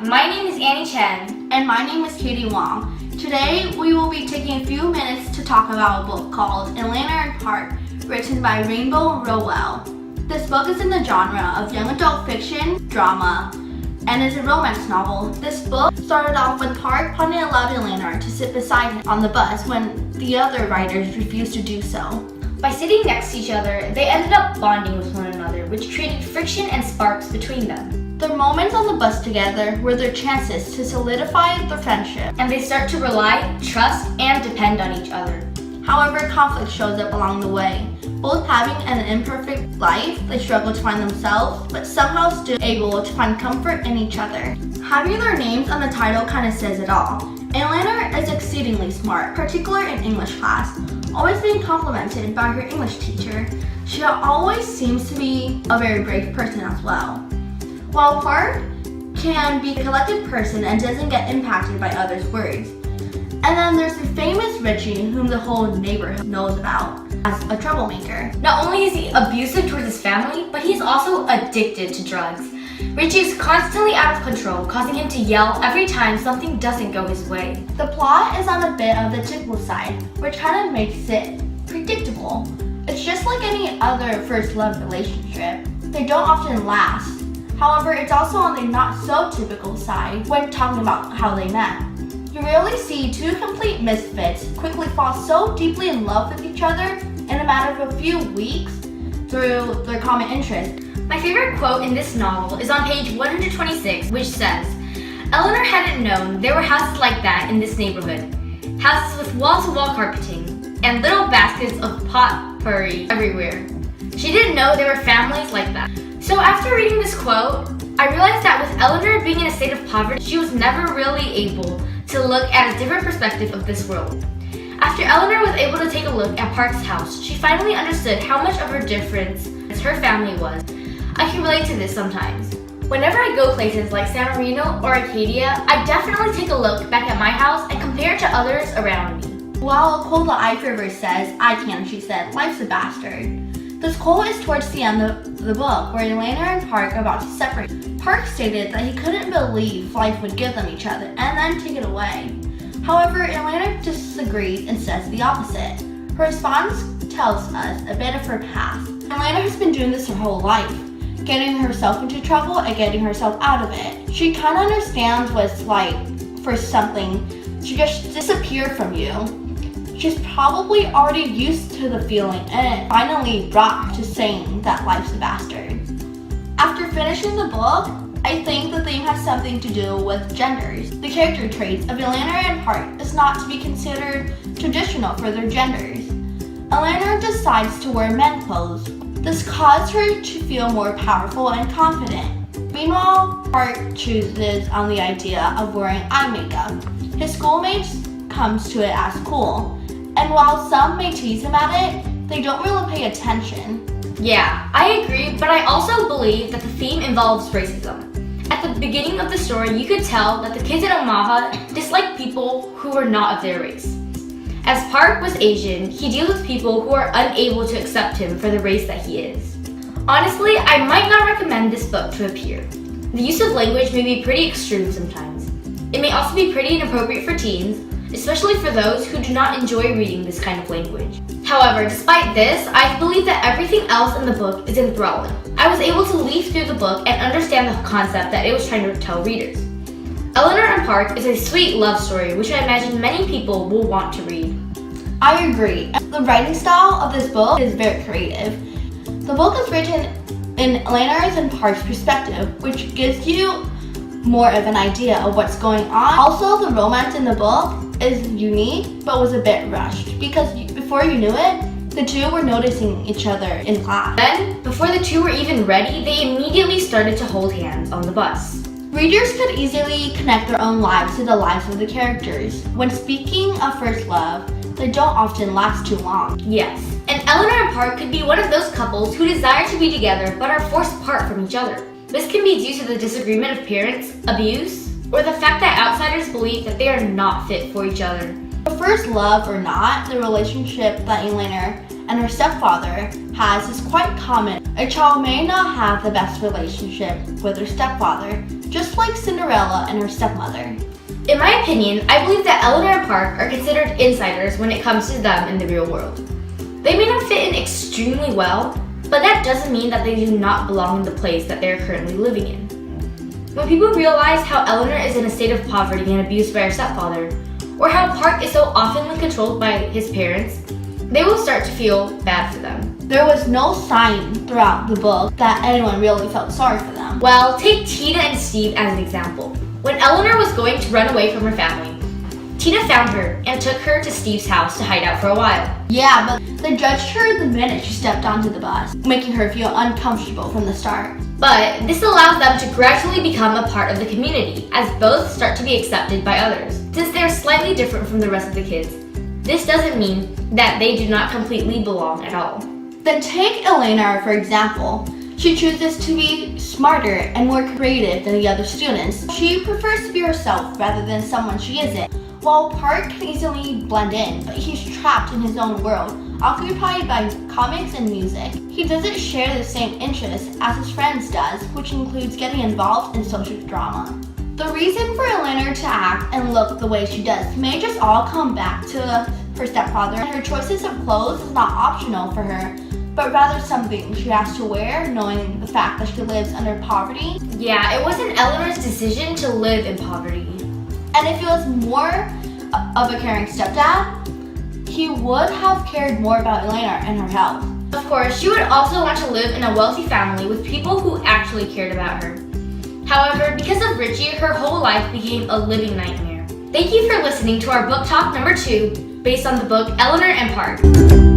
my name is Annie Chen. And my name is Katie Wong. Today we will be taking a few minutes to talk about a book called Elena and Park, written by Rainbow Rowell. This book is in the genre of young adult fiction, drama, and is a romance novel. This book started off with Park finally allowed Elena to sit beside him on the bus when the other writers refused to do so. By sitting next to each other, they ended up bonding with one another, which created friction and sparks between them. Their moments on the bus together were their chances to solidify their friendship, And they start to rely, trust, and depend on each other. However, conflict shows up along the way. Both having an imperfect life, they struggle to find themselves, but somehow still able to find comfort in each other. Having their names on the title kind of says it all. Elena is exceedingly smart, particularly in English class, always being complimented by her English teacher. She always seems to be a very brave person as well. While Park can be a collected person and doesn't get impacted by others' words. And then there's the famous Richie, whom the whole neighborhood knows about as a troublemaker. Not only is he abusive towards his family, but he's also addicted to drugs. Richie is constantly out of control, causing him to yell every time something doesn't go his way. The plot is on a bit of the typical side, which kind of makes it predictable. It's just like any other first love relationship. They don't often last. However, it's also on the not so typical side when talking about how they met. You rarely see two complete misfits quickly fall so deeply in love with each other in a matter of a few weeks through their common interest. My favorite quote in this novel is on page 126, which says, "Eleanor hadn't known there were houses like that in this neighborhood. Houses with wall-to-wall carpeting and little baskets of potpourri everywhere. She didn't know there were families like that." So after reading this quote, I realized that with Eleanor being in a state of poverty, she was never really able to look at a different perspective of this world. After Eleanor was able to take a look at Park's house, she finally understood how much of a difference her family was. I can relate to this sometimes. Whenever I go places like San Marino or Acadia, I definitely take a look back at my house and compare it to others around me. While a quote that I favor says, "I can," she said, "life's a bastard." This quote is towards the end of the book, where Elena and Park are about to separate. Park stated that he couldn't believe life would give them each other and then take it away. However, Elena disagrees and says the opposite. Her response tells us a bit of her past. Elena has been doing this her whole life, getting herself into trouble and getting herself out of it. She kind of understands what it's like for something to just disappear from you. She's probably already used to the feeling, and it finally brought her to saying that life's a bastard. After finishing the book, I think the theme has something to do with genders. The character traits of Elena and Park is not to be considered traditional for their genders. Elena decides to wear men's clothes. This caused her to feel more powerful and confident. Meanwhile, Park chooses on the idea of wearing eye makeup. His schoolmates comes to it as cool. And while some may tease him at it, they don't really pay attention. Yeah, I agree, but I also believe that the theme involves racism. At the beginning of the story, you could tell that the kids in Omaha dislike people who were not of their race. As Park was Asian, he deals with people who are unable to accept him for the race that he is. Honestly, I might not recommend this book to a peer. The use of language may be pretty extreme sometimes. It may also be pretty inappropriate for teens, especially for those who do not enjoy reading this kind of language. However, despite this, I believe that everything else in the book is enthralling. I was able to leaf through the book and understand the concept that it was trying to tell readers. Eleanor and Park is a sweet love story which I imagine many people will want to read. I agree. The writing style of this book is very creative. The book is written in Eleanor's and Park's perspective, which gives you more of an idea of what's going on. Also, the romance in the book is unique, but was a bit rushed because before you knew it, the two were noticing each other in class. Then, before the two were even ready, they immediately started to hold hands on the bus. Readers could easily connect their own lives to the lives of the characters. When speaking of first love, they don't often last too long. Yes, and Eleanor and Park could be one of those couples who desire to be together but are forced apart from each other. This can be due to the disagreement of parents, abuse, or the fact that outsiders believe that they are not fit for each other. First love or not, the relationship that Elena and her stepfather has is quite common. A child may not have the best relationship with her stepfather, just like Cinderella and her stepmother. In my opinion, I believe that Eleanor and Park are considered insiders when it comes to them in the real world. They may not fit in extremely well, but that doesn't mean that they do not belong in the place that they are currently living in. When people realize how Eleanor is in a state of poverty and abused by her stepfather, or how Park is so often controlled by his parents, they will start to feel bad for them. There was no sign throughout the book that anyone really felt sorry for them. Well, take Tina and Steve as an example. When Eleanor was going to run away from her family, Tina found her and took her to Steve's house to hide out for a while. Yeah, but they judged her the minute she stepped onto the bus, making her feel uncomfortable from the start. But this allows them to gradually become a part of the community as both start to be accepted by others. Since they are slightly different from the rest of the kids, this doesn't mean that they do not completely belong at all. Then take Elena, for example. She chooses to be smarter and more creative than the other students. She prefers to be herself rather than someone she isn't. While Park can easily blend in, but he's trapped in his own world, occupied by comics and music. He doesn't share the same interests as his friends does, which includes getting involved in social drama. The reason for Elena to act and look the way she does may just all come back to her stepfather, and her choices of clothes is not optional for her, but rather something she has to wear, knowing the fact that she lives under poverty. Yeah, it wasn't Eleanor's decision to live in poverty. And if he was more of a caring stepdad, he would have cared more about Elena and her health. Of course, she would also want to live in a wealthy family with people who actually cared about her. However, because of Richie, her whole life became a living nightmare. Thank you for listening to our book talk number 2, based on the book Eleanor and Park.